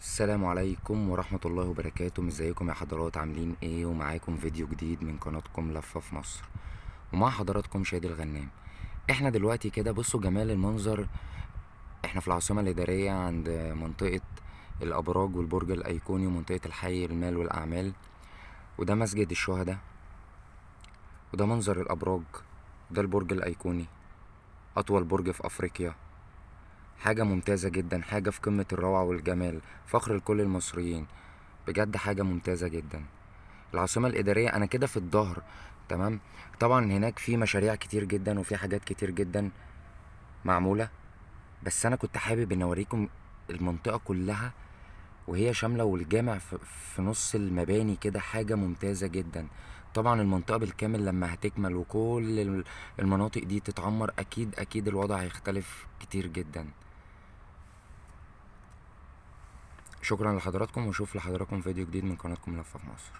السلام عليكم ورحمة الله وبركاته. ازيكم يا حضرات؟ عاملين ايه؟ ومعاكم فيديو جديد من قناتكم لفة في مصر، ومع حضراتكم شادي الغنام. احنا دلوقتي كده بصوا جمال المنظر. احنا في العاصمة الإدارية عند منطقة الأبراج والبرج الأيقوني ومنطقة الحي المال والأعمال، وده مسجد الشهداء، وده منظر الأبراج، وده البرج الأيقوني، أطول برج في أفريقيا. حاجة ممتازة جدا، حاجة في قمة الروعة والجمال، فخر لكل المصريين، بجد حاجة ممتازة جدا. العاصمة الإدارية أنا كده في الظهر، تمام. طبعا هناك في مشاريع كتير جدا وفي حاجات كتير جدا معمولة، بس أنا كنت حابب إن أوريكم المنطقة كلها وهي شاملة، والجامع في نص المباني كده، حاجة ممتازة جدا. طبعا المنطقة بالكامل لما هتكمل وكل المناطق دي تتعمر، أكيد الوضع هيختلف كتير جدا. شكرا لحضراتكم، واشوف لحضراتكم فيديو جديد من قناتكم لفة في مصر.